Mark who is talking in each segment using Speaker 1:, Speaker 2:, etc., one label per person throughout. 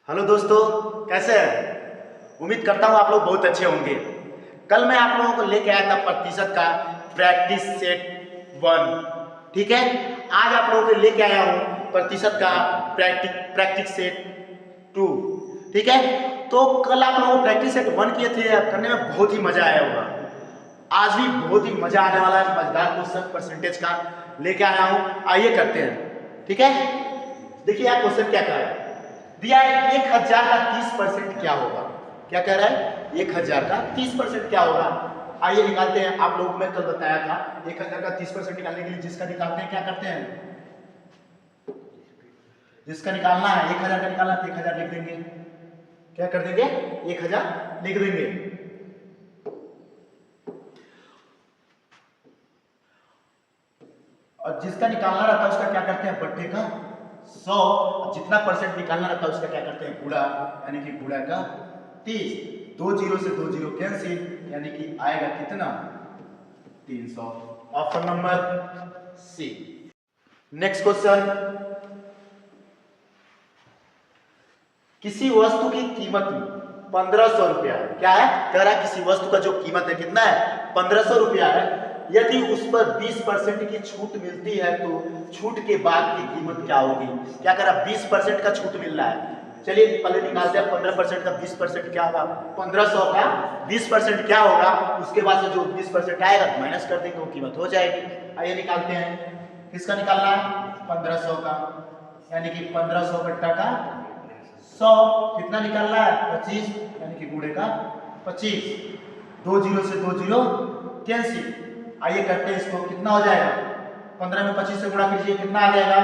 Speaker 1: Hello दोस्तों, कैसे हैं? उम्मीद करता हूँ आप लोग बहुत अच्छे होंगे। कल मैं आप लोगों को लेके आया था प्रतिशत का प्रैक्टिस सेट 1। ठीक है, आज आप लोगों को लेके आया हूँ प्रतिशत का प्रैक्टिस सेट 2। ठीक है, तो कल आप लोगों को प्रैक्टिस सेट 1 किए थे, करने में बहुत ही मजा आया होगा। आज भी बहुत ही मजा आने वाला है, मजेदार क्वेश्चन परसेंटेज का लेके आया हूँ। आइए करते हैं। ठीक है, देखिए आप क्वेश्चन क्या कह रहा है। दिया है 1000 का 30% क्या होगा। क्या कह रहा है, 1000 का 30% क्या होगा। आइए निकालते हैं। आप लोगों को मैं कल बताया था 1000 का 30% निकालने के लिए जिसका निकालते हैं क्या करते हैं, जिसका निकालना है 1000 का निकालना है 1000 लिख देंगे। क्या कर देंगे, 1000 लिख देंगे। और जिसका निकालना रहता है उसका क्या करते हैं, बट्टे का 100। जितना परसेंट निकालना रहता है उसका क्या करते हैं, गुणा, यानी कि गुणा का 30। 2 जीरो से 2 जीरो कैंसिल, यानी कि आएगा कितना, 300। Option number C. Next question, किसी वस्तु की कीमत 1500 रुपया है। क्या है, कह रहा है किसी वस्तु का जो कीमत है कितना है, 1500 रुपया है। यदि उस पर 20% की छूट मिलती है तो छूट के बाद की कीमत क्या होगी। क्या कह रहा है, 20% का छूट मिल रहा है। चलिए पहले निकालते हैं 15% का 20% क्या होगा, 1500 का 20% क्या होगा। उसके बाद से जो 20% आएगा तो माइनस कर देंगे, वो कीमत हो जाएगी। आइए निकालते हैं। किसका निकालना है, 1500 का, यानी कि 1500 बट्टा का 100 कितना निकालना है, 25, यानी कि गुणे का 25। 2 जीरो से 2 जीरो कैंसिल। आइए करते हैं इसको, कितना हो जाएगा, 15 में 25 से गुणा कीजिए, कितना आ जाएगा,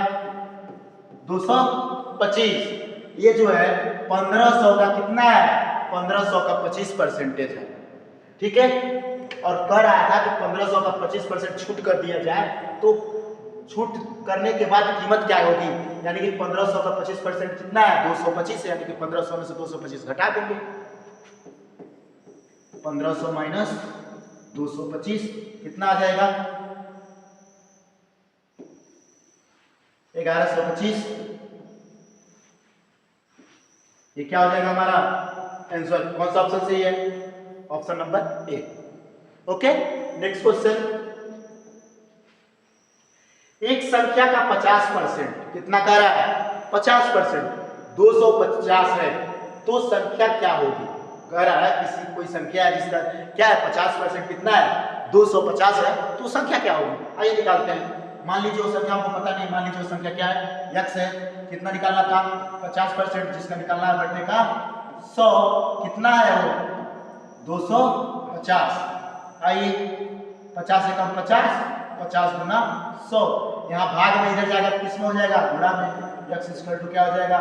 Speaker 1: 225। ये जो है 1500 का कितना है, 1500 का 25% है। ठीक है, और कह रहा था कि 1500 का 25% छूट कर दिया जाए तो छूट करने के बाद कीमत क्या होगी, यानी कि 1500 का 25% कितना है, 225 है। यानी कि 1500 में से 225 घटा देंगे। 1500 माइनस 225 कितना आ जाएगा, 1125। ये क्या हो जाएगा हमारा आंसर। कौन सा ऑप्शन सही है, option number A. Okay, next question, एक संख्या का 50% कितना कह रहा है, 50%, 250 है तो संख्या क्या होगी। कह रहा है किसी कोई संख्या है जिसका क्या है 50% कितना है, 250 है तो संख्या क्या होगी। आइए निकालते हैं। मान लीजिए वो संख्या हमको पता नहीं, मान लीजिए वो संख्या क्या है, x है। कितना निकालना था, 50%, जिसका निकालना है बट्टे का 100। कितना है वो, 250। आइए 50 से कम 50, 50 गुना 100। यहाँ भाग में इधर जाएगा किस में हो जाएगा, गुणा में। x इक्वल टू क्या हो जाएगा,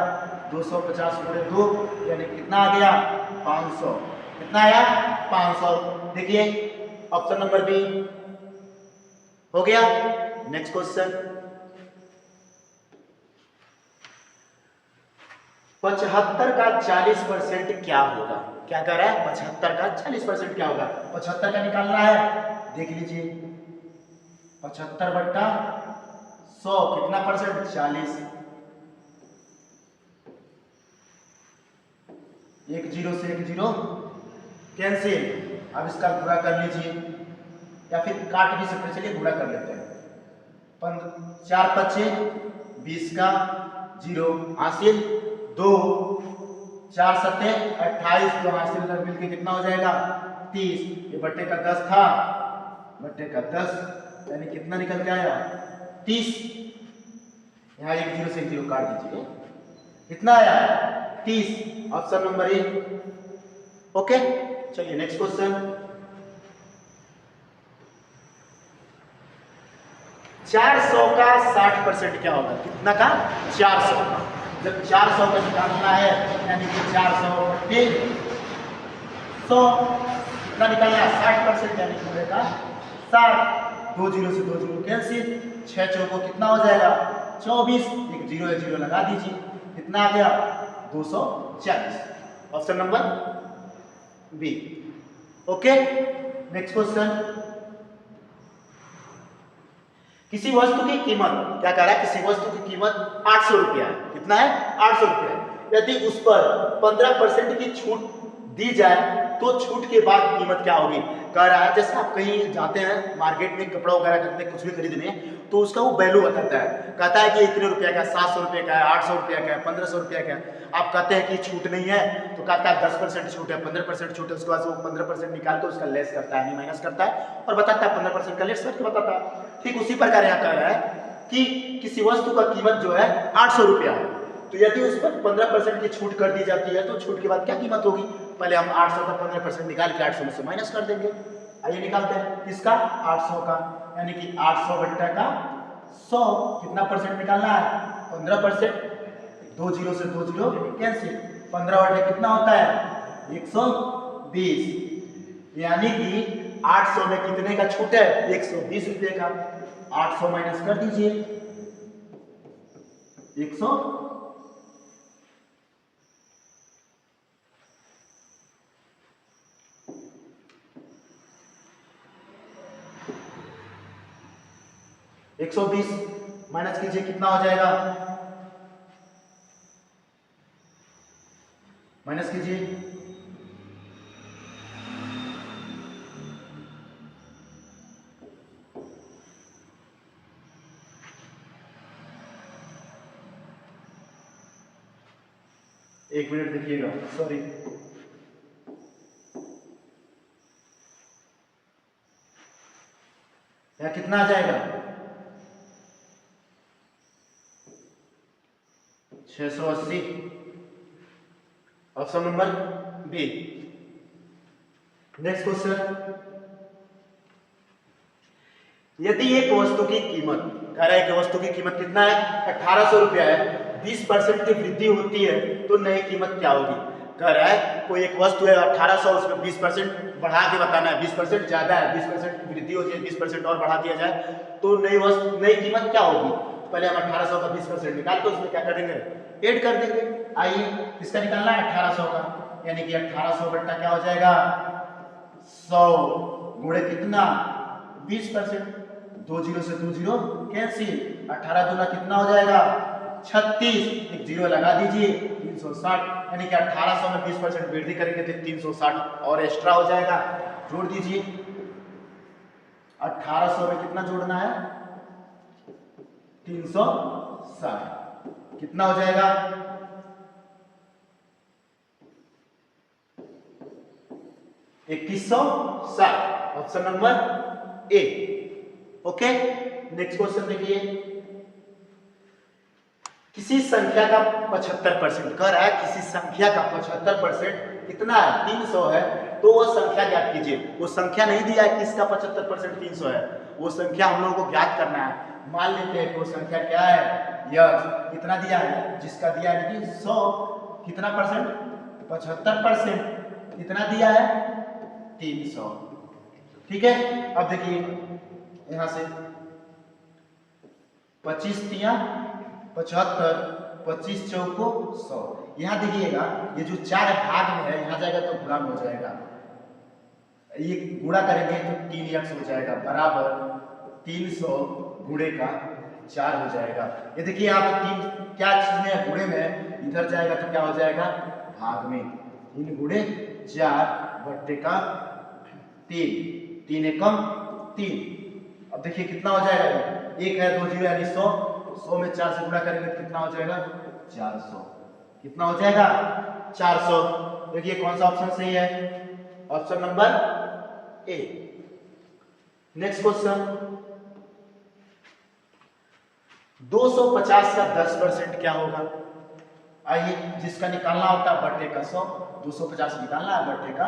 Speaker 1: 250 गुणे 2, यानी कितना आ गया, 500। कितना आया, 500। देखिए ऑप्शन नंबर बी हो गया। नेक्स्ट क्वेश्चन, 75 का 40% क्या होगा। क्या कह रहा है, 75 का 40% क्या होगा। 75 का निकालना है, देख लीजिए 75 बट्टा 100 कितना परसेंट, 40। 1 जीरो से 1 जीरो कैंसिल। अब इसका गुणा कर लीजिए, या फिर काट भी सकते, चलिए गुणा कर लेते हैं। 4 पच्चे 20 का 0 हासिल, 2 4 सत्ते 28, जो हासिल कर मिलके कितना हो जाएगा, 30। ये बट्टे का 10 था, बट्टे का 10, यानी कितना निकल के आया, 30। यहाँ 1 जीरो से 1 जीरो काट दीजिए, कितना आया, 30। Option number A. ओके, चलिए नेक्स्ट क्वेश्चन, 400 का 60% क्या होगा। कितना का, 400 का। जब 400 का निकालना है, यानी कि 400 बट्टे 100 कितना निकालना है, 60%, यानी कि होगा 60। 2 जीरो से 2 जीरो कैंसिल, 6 चौको कितना हो जाएगा, 24। 1 जीरो है, जीरो लगा दीजिए, कितना आ गया, 240। Option number B. Okay, next question, किसी वस्तु की कीमत, क्या कह रहा है, किसी वस्तु की कीमत 800 रुपया है। कितना है, 800 रुपया है। यदि उस पर 15% की छूट दी जाए तो छूट के बाद कीमत क्या होगी। कह रहा है जैसे आप कहीं जाते हैं मार्केट में कपड़ा वगैरह खरीदने कुछ भी खरीदने, तो उसका वो वैल्यू बताता है, कहता है कि इतने रुपया का, 700 रुपये का है, 800 रुपया का है, 1500 रुपया का है। आप कहते हैं कि छूट नहीं है, तो कहता है 10% छूट है, 15% छूट है। उसके बाद वो 15% निकाल के उसका लेस करता है, माइनस करता है और बताता है 15% का लेस करके बताता है। ठीक उसी प्रकार यहाँ कह रहा है कि किसी वस्तु का कीमत जो है 800 रुपया है, तो यदि उस पर 15% की छूट कर दी जाती है तो छूट के बाद क्या कीमत होगी। पहले हम 800 का 15% निकाल के 800 में से माइनस कर देंगे। आइए निकालते हैं किसका, 800 का, यानी कि 800 बट्टा का 100, कितना परसेंट निकालना है, 15%। 2 जीरो से 2 जीरो कैंसिल, 15 बटे कितना होता है 120, यानी कि 800 में कितने का छूट है 120 रुपये का। 800 माइनस कर दीजिए 100, 120 माइनस कीजिए कितना हो जाएगा, माइनस कीजिए, एक मिनट देखिएगा, सॉरी, यहाँ कितना आ जाएगा 680, option number B. Next question, यदि एक वस्तु की कीमत, कह रहा है कि वस्तु की कीमत कितना है 1800 रुपया है, 20% की वृद्धि होती है तो नई कीमत क्या होगी। कह रहा है कोई एक वस्तु है 1800, उसमें 20% बढ़ा के बताना है, 20% ज्यादा है, 20% की वृद्धि होती है, 20% और बढ़ा दिया जाए तो नई कीमत क्या होगी। पहले हम 1800 का 20% निकाल के उसमें क्या करेंगे, ऐड कर देंगे। आइए किसका निकालना है 1800 का, यानी कि 1800 बट्टा क्या हो जाएगा 100 गुणे कितना 20%। 2 जीरो से 2 जीरो कैंसिल, 18 दूना कितना हो जाएगा 36, एक जीरो लगा दीजिए 360, यानी कि 1800 में 20% वृद्धि करेंगे तो 360 और एक्स्ट्रा हो जाएगा, जोड़ दीजिए। 1800 में कितना जोड़ना है 360, कितना हो जाएगा 2160, option number A. Okay, next question देखिए, किसी संख्या का 75% कह रहा है, किसी संख्या का 75% कितना है 300 है, तो वो संख्या ज्ञात कीजिए। वो संख्या नहीं दिया है किसका 75% 300 है, वो संख्या हम लोगों को ज्ञात करना है। मान लेते हैं कि वो संख्या क्या है यक्स, कितना दिया है जिसका दिया है कि 100, कितना परसेंट 75%, कितना दिया है 300। ठीक है, अब देखिए यहां से 25 तिया 75, 25 चौको 100। यहां देखिएगा ये जो 4 भाग में है यहाँ जाएगा तो गुणा हो जाएगा, ये गुणा करेंगे तो 3x हो जाएगा बराबर 300 गुणे का 4 हो जाएगा। ये देखिए आप 3 क्या चीज में गुणे में, इधर जाएगा तो क्या हो जाएगा भाग में, 3 गुणे 4 बट्टे का 3, 3 एकम 3। अब देखिए कितना हो जाएगा, एक है 2 जीरो यानी 100, 100 में 4 से गुणा करेंगे तो कितना हो जाएगा 400, कितना हो जाएगा 400। देखिए कौन सा ऑप्शन सही है, option number A. Next question, 250 का 10% क्या होगा। आइए जिसका निकालना होता है बट्टे का 100, 250 निकालना है बट्टे का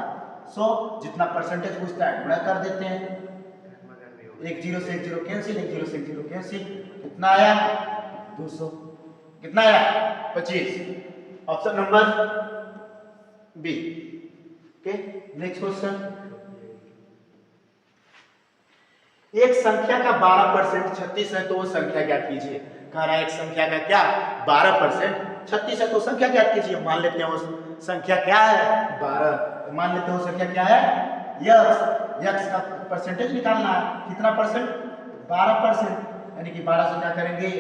Speaker 1: 100, जितना परसेंटेज पूछता है गुणा कर देते हैं, एक जीरो से एक जीरो कैंसिल, एक जीरो से एक जीरो कैंसिल, कितना आया 200, कितना आया 25, option number B. Okay, next question, एक संख्या का 12% 36 है तो वो संख्या ज्ञात कीजिए। कह रहा है एक संख्या का क्या 12% 36 है तो संख्या ज्ञात कीजिए। मान लेते हैं वो संख्या क्या है 12, मान लेते हैं वो संख्या क्या है यक्स, यक्स का परसेंटेज निकालना है, कितना परसेंट 12%, यानी कि 12 से क्या करेंगे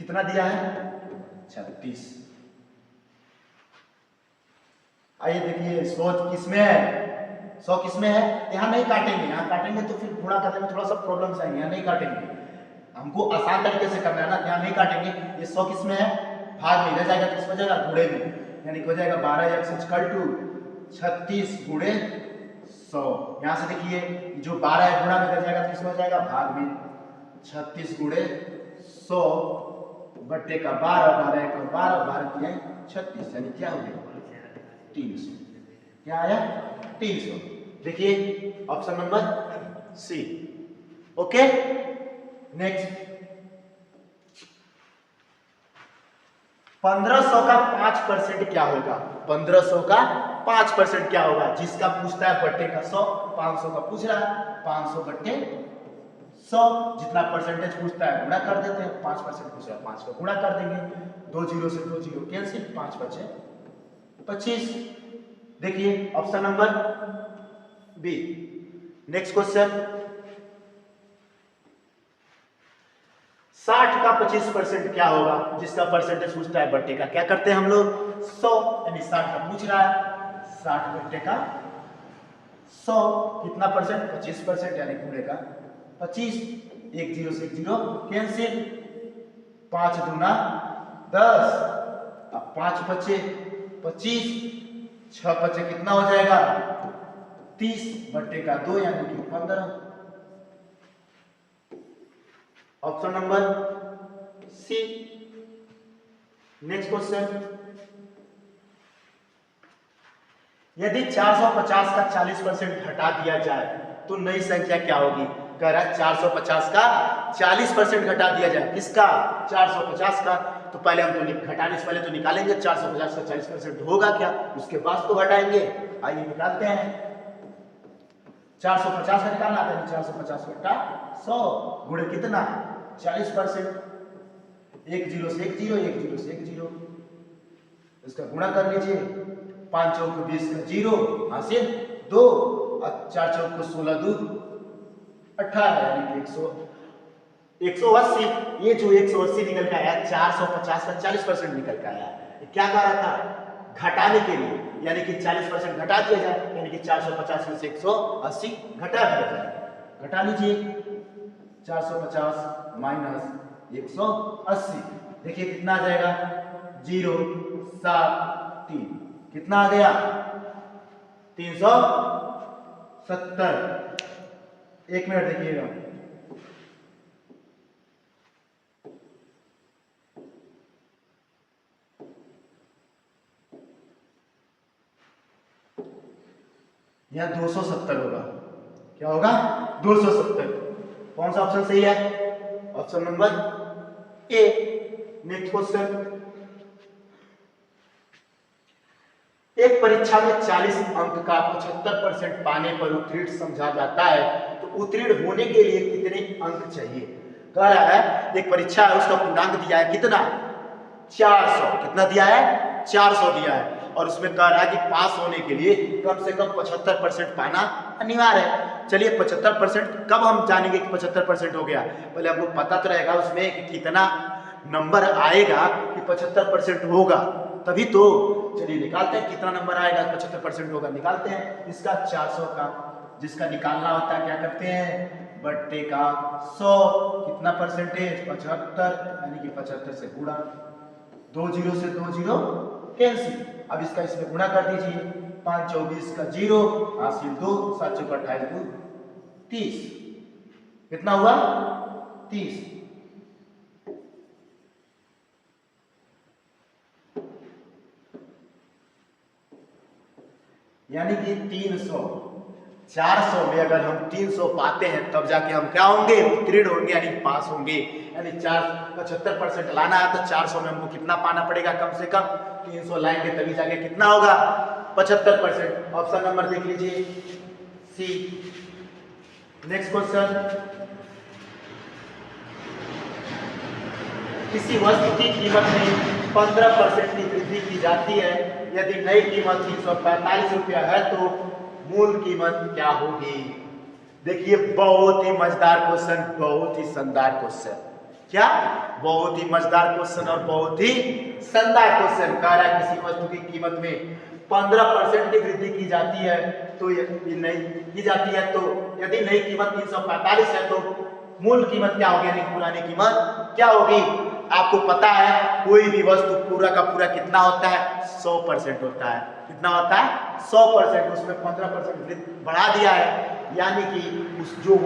Speaker 1: कितना दिया है 36। आइए देखिए 100 किसमें है, 100 किसमें है, यहाँ नहीं काटेंगे, यहाँ काटेंगे तो फिर गुणा करने में थोड़ा सा प्रॉब्लम्स आएंगे, यहाँ नहीं काटेंगे, हमको आसान तरीके से करना है ना, यहाँ नहीं काटेंगे। ये 100 किसमें है, भाग में, इधर जाएगा किस हो जाएगा गुणे में, यानी हो जाएगा 12x=36 गुणे 100। यहाँ से देखिए जो 12 है गुणा में इधर जाएगा किस हो जाएगा भाग में, 36 गुणे 100 बट्टे का 12, 12 का 12, 12 किया 36, यानी क्या हो गया 300। क्या आया 300। देखिए option number C. Okay next 1500 का 5% क्या होगा, 1500 का 5% क्या होगा, जिसका पूछता है बट्टे का 100, 500 का पूछ रहा है, 500 बट्टे 100, जितना परसेंटेज पूछता है गुणा कर देते हैं, 5% पूछ रहा है 5 का गुणा कर देंगे, 2 जीरो से 2 जीरो कैंसिल, 5 बचे 25। देखिए option number B. Next question 60 का 25% क्या होगा, जिसका परसेंटेज पूछता है बट्टे का, क्या करते हैं हम लोग 100, यानी 60 का पूछ रहा है, 60 बट्टे का 100 कितना परसेंट 25%, यानी गुणे का 25, 1 जीरो से 1 जीरो कैंसिल, 5 दूना 10, अब 5 बचे 25, 6 बचे कितना हो जाएगा 30 बट्टे का 2, यानी कि 15। Option number C. Next question यदि 450 का 40% घटा दिया जाए तो नई संख्या क्या होगी, कह रहा है 450 का 40% घटा दिया जाए, किसका 450 का, तो पहले हम तो घटाने से पहले तो निकालेंगे 450 का 40% होगा क्या, उसके बाद तो घटाएंगे। आइए निकालते हैं, 450 का निकालना था, 450 बटा 100 गुणे कितना 40%, 1 जीरो से 1 जीरो, 1 जीरो से 1 जीरो, इसका गुणा कर लीजिए, 5 चौक 20 का 0 हासिल 2, 4 चौक 16 2 18, यानी कि 180। ये जो 180 निकल के आया 450 का 40% निकल के आया, क्या कह रहा था घटाने के लिए, यानी कि 40% घटा दिया जाए, यानी कि 450 में से 180 घटा दिया जाए। घटा लीजिए 450 माइनस 180, देखिए कितना आ जाएगा 0 7 3, कितना आ गया 370। 1 मिनट देखिएगा, यहां 270 होगा, क्या होगा 270। कौन सा ऑप्शन सही है, option number A. Next question एक परीक्षा में 40 अंक का 75% पाने पर उत्तीर्ण समझा जाता है, तो उत्तीर्ण होने के लिए कितने अंक चाहिए, कह रहा है एक परीक्षा है उसका पूर्णांक दिया है कितना 400, कितना दिया है 400 दिया है, और उसमें कह रहा है कि पास होने के लिए कम से कम 75% पाना अनिवार्य है। चलिए 75% कब हम जानेंगे कि 75% हो गया, पहले हमको पता तो रहेगा उसमें कि कितना नंबर आएगा कि 75% होगा, तभी तो। चलिए निकालते हैं कितना नंबर आएगा 75% होगा, निकालते हैं इसका 400 का, जिसका निकालना होता है क्या करते हैं बट्टे का 100, कितना परसेंटेज 75, यानी कि 75 से गुणा, 2 जीरो से 2 जीरो कैंसिल, अब इसका इसमें गुणा कर दीजिए, 5 24 का 0 हासिल 2, 7 चौक 28 2 30, कितना हुआ 30। यानी कि 300, 400 में अगर हम 300 पाते हैं तब जाके हम क्या होंगे उत्तीर्ण होंगे, यानी पास होंगे, यानी 75% लाना है तो 400 में हमको कितना पाना पड़ेगा, कम से कम 300 लाएंगे तभी जाके कितना होगा 75%। ऑप्शन नंबर देख लीजिए सी। नेक्स्ट क्वेश्चन किसी वस्तु की कीमत में 15% की वृद्धि की जाती है, यदि नई कीमत 345 रुपया है तो मूल कीमत क्या होगी। देखिए बहुत ही मजेदार क्वेश्चन, बहुत ही शानदार क्वेश्चन। क्या? बहुत ही मजेदार क्वेश्चन और बहुत ही शानदार क्वेश्चन। कह रहा है किसी वस्तु की कीमत में 15% की वृद्धि की जाती है तो यदि नई की जाती है तो यदि नई कीमत 345 है तो मूल कीमत क्या होगी, यानी पुरानी कीमत क्या होगी? आपको पता है कोई भी वस्तु पूरा का पूरा कितना होता है? 100% होता है। कितना होता है? 100%। उसमें 15% बढ़ा दिया है, यानी कि उस जो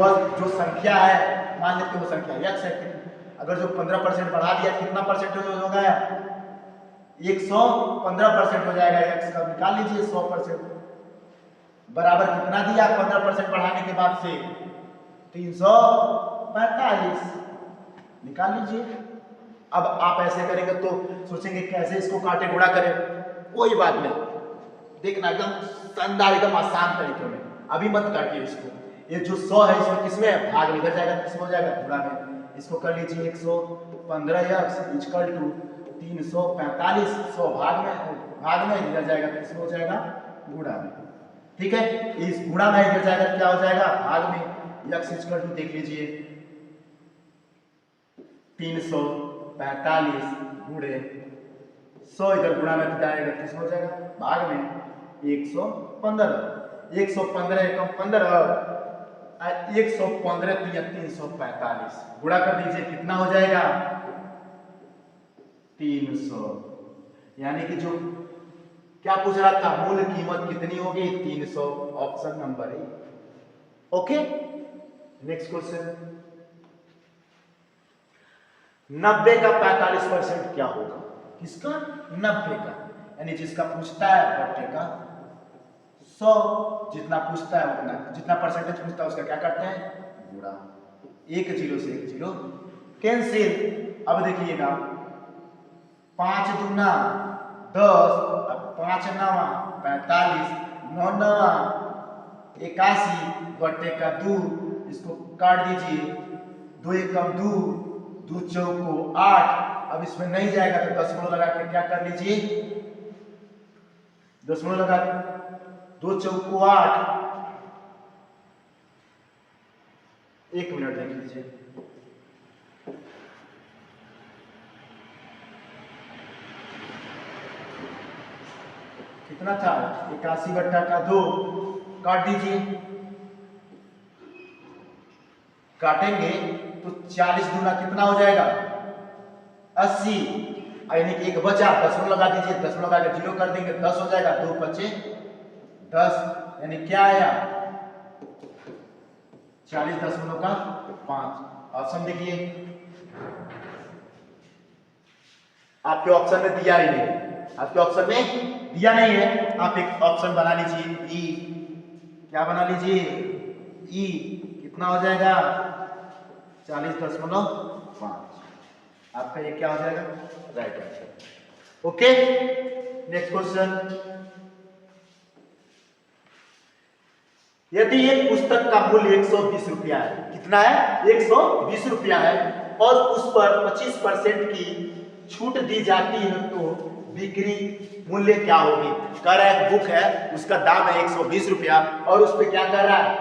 Speaker 1: संख्या है, मान लेते वो संख्या x है, अगर जो 15% बढ़ा दिया कितना परसेंटेज हो गया? 115% हो जाएगा। x का निकाल लीजिए 100% बराबर कितना दिया 15% बढ़ाने के बाद से? 345 निकाल लीजिए। अब आप ऐसे करेंगे तो सोचेंगे कैसे इसको काटे गुणा करें, कोई बात नहीं, देखना एकदम शानदार एकदम आसान तरीके में। अभी मत काटिए इसको। ये जो 100 है इसमें किसमें है? भाग में, इधर जाएगा किसमें हो जाएगा? गुणा में। इसको कर लीजिए 115x इक्वल टू 345, 100 भाग में इधर जाएगा किसमें हो जाएगा? गुणा में। ठीक है, इस गुणा में इधर जाएगा क्या हो जाएगा? भाग में। x इक्वल टू देख लीजिए 345 गुणे 100, इधर गुणा में जाएगा किसमें हो जाएगा? भाग में। 115 एकम 15 और 115 345 गुणा कर दीजिए कितना हो जाएगा? 300। यानी कि जो क्या पूछ रहा था, मूल कीमत कितनी होगी? 300। Option number A. Okay, next question. 90 का 45% क्या होगा? किसका? 90 का, यानी जिसका पूछता है बट्टे का 100, जितना पूछता है उतना, जितना परसेंटेज पूछता है उसका क्या करते हैं? गुणा। एक जीरो से एक जीरो कैंसिल। अब देखिएगा 5 दूना 10, अब 5 नवा 45, 9 नवा 81 बट्टे का 2, इसको काट दीजिए। 2 एकम 2, 2 चौको 8। अब इसमें नहीं जाएगा तो दशमलव लगा के क्या कर लीजिए? दशमलव लगा 2 चौको 8। 1 मिनट देख लीजिए। कितना था? 81 बट्टा का 2, काट दीजिए। काटेंगे तो 40 दूना कितना हो जाएगा? 80, यानी कि एक बचा, दशमलव लगा दीजिए, दशमलव लगा के जीरो कर देंगे, 10 हो जाएगा। 2 पचे 10, यानी क्या आया? 40.5। ऑप्शन देखिए, आपके ऑप्शन में दिया ही नहीं, आपके ऑप्शन में दिया नहीं है। आप एक ऑप्शन बना लीजिए ई। क्या बना लीजिए? ई। कितना हो जाएगा? 40.5। आपका ये क्या हो जाएगा? Right answer. Okay, next question. यदि एक पुस्तक का मूल्य 120 रुपया है, कितना है? 120 रुपया है, और उस पर 25% की छूट दी जाती है तो बिक्री मूल्य क्या होगी? कह रहा है बुक है, उसका दाम है 120 रुपया और उस पर क्या कर रहा है?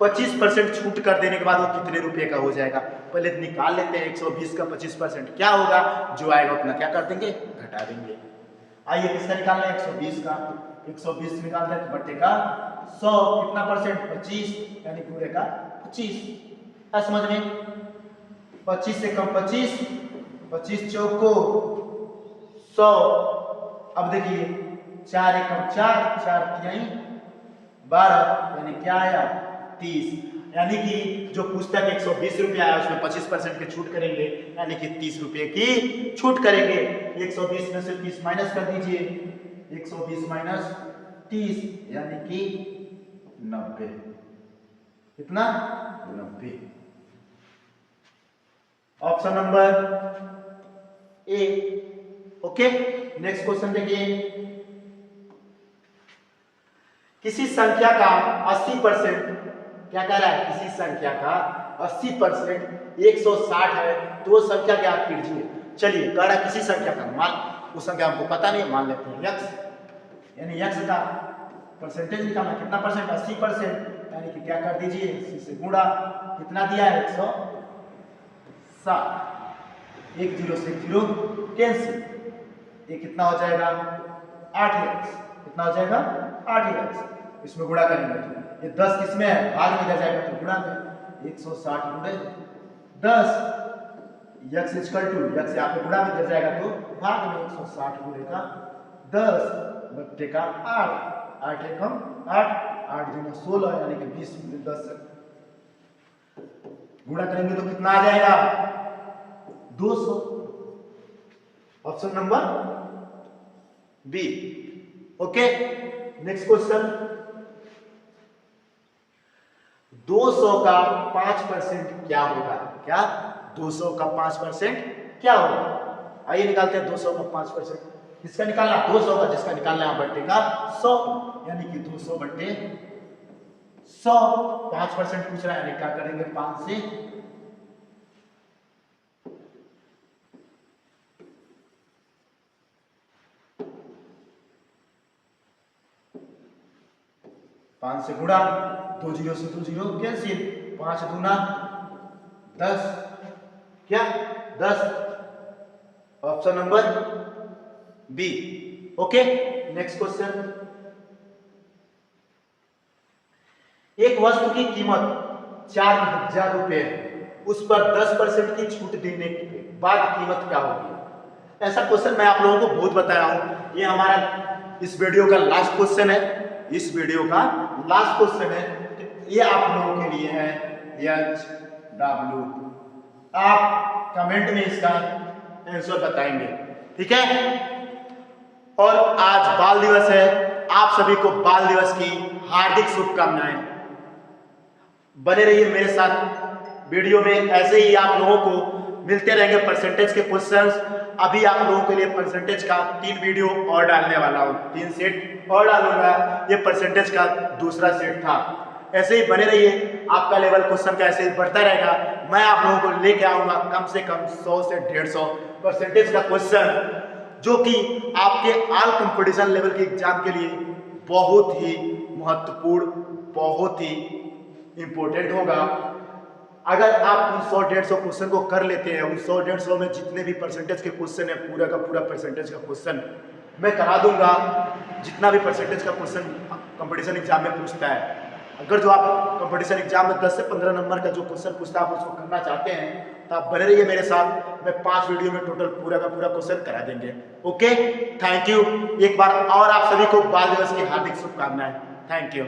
Speaker 1: 25% छूट कर देने के बाद वो कितने रुपए का हो जाएगा? पहले निकाल लेते हैं 120 का 25% क्या होगा? जो आएगा उतना क्या कर देंगे? घटा देंगे। आइए किसका निकालना है? 120 का। 120 निकाल दें तो बट्टे का 100 कितना परसेंट? 25, यानी पूरे का 25 है। समझ में? 25 से कम 25, 25 चौको 100। अब देखिए 4 एकम 4, 4 तिहाई 12, यानी क्या आया? 30। यानी कि जो पुस्तक 120 रुपया है उसमें 25% की छूट करेंगे, यानी कि 30 रुपये की छूट करेंगे। 120 में से 30 माइनस कर दीजिए। 120 माइनस 30, यानी कि 90। कितना? 90। Option number A. Okay, next question देखिए। किसी संख्या का 80%, क्या कह रहा है? किसी संख्या का 80% 160 है तो वो संख्या ज्ञात कीजिए। चलिए, कह रहा है किसी संख्या का, मान वो संख्या हमको पता नहीं है, मान लेते हैं x, यानी x का परसेंटेज निकालना। कितना परसेंट? 80%, यानी कि क्या कर दीजिए? 80 से गुणा। कितना दिया है? 160। एक जीरो से एक जीरो कैंसिल, ये कितना हो जाएगा 8x, कितना हो जाएगा 8x। इसमें गुणा करेंगे तो ये 10 किसमें है, भाग में इधर जाएगा तो गुणा में 160 गुणे 10, x इक्वल टू x यहाँ पे गुणा में इधर जाएगा तो भाग में 160 गुणे का 10 बट्टे का 8, 8 एकम 8, 8 दूना 16 यानी कि 20 में 10 गुणा करेंगे तो कितना आ जाएगा 200। Option number B. Okay, next question, 200 का 5% क्या होगा, क्या 200 का 5% क्या होगा। आइए निकालते हैं 200 का 5%। किसका निकालना, 200 का, जिसका निकालना है बट्टे का 100, यानी कि 200 बट्टे 100, 5% पूछ रहा है, यानी क्या करेंगे 5 से 5 से गुणा, 2 जीरो से 2 जीरो कैंसिल, 5 दूना 10, क्या 10। Option number B. Okay, next question, एक वस्तु की कीमत 4000 रुपए है, उस पर 10% की छूट देने के बाद कीमत क्या होगी। ऐसा क्वेश्चन मैं आप लोगों को बहुत बताया हूं, ये हमारा इस वीडियो का लास्ट क्वेश्चन है, इस वीडियो का लास्ट क्वेश्चन है, ये आप लोगों के लिए है HW। आप कमेंट में इसका आंसर बताएंगे, ठीक है। और आज बाल दिवस है, आप सभी को बाल दिवस की हार्दिक शुभकामनाएं। बने रहिए मेरे साथ वीडियो में, ऐसे ही आप लोगों को मिलते रहेंगे परसेंटेज के क्वेश्चंस। अभी आप लोगों के लिए परसेंटेज का 3 वीडियो और डालने वाला हूँ, 3 सेट और डालूंगा, ये परसेंटेज का दूसरा सेट था। ऐसे ही बने रहिए, आपका लेवल क्वेश्चन का ऐसे ही बढ़ता रहेगा। मैं आप लोगों को लेके आऊंगा कम से कम 100 से 150 परसेंटेज का क्वेश्चन, जो कि आपके ऑल कंपटीशन लेवल के एग्जाम के लिए बहुत ही महत्वपूर्ण, बहुत ही इंपॉर्टेंट होगा। अगर आप उन 100-150 क्वेश्चन को कर लेते हैं, उन 100-150 में जितने भी परसेंटेज के क्वेश्चन है, पूरा का पूरा परसेंटेज का क्वेश्चन मैं करा दूंगा। जितना भी परसेंटेज का क्वेश्चन कंपटीशन एग्जाम में पूछता है, अगर जो आप कंपटीशन एग्जाम में 10 से 15 नंबर का जो क्वेश्चन पूछता है आप उसको करना चाहते हैं, तो आप बने रहिए मेरे साथ। मैं 5 वीडियो में टोटल पूरा का पूरा क्वेश्चन करा देंगे। Okay, thank you. एक बार और आप सभी को बाल दिवस की हार्दिक शुभकामनाएं। Thank you.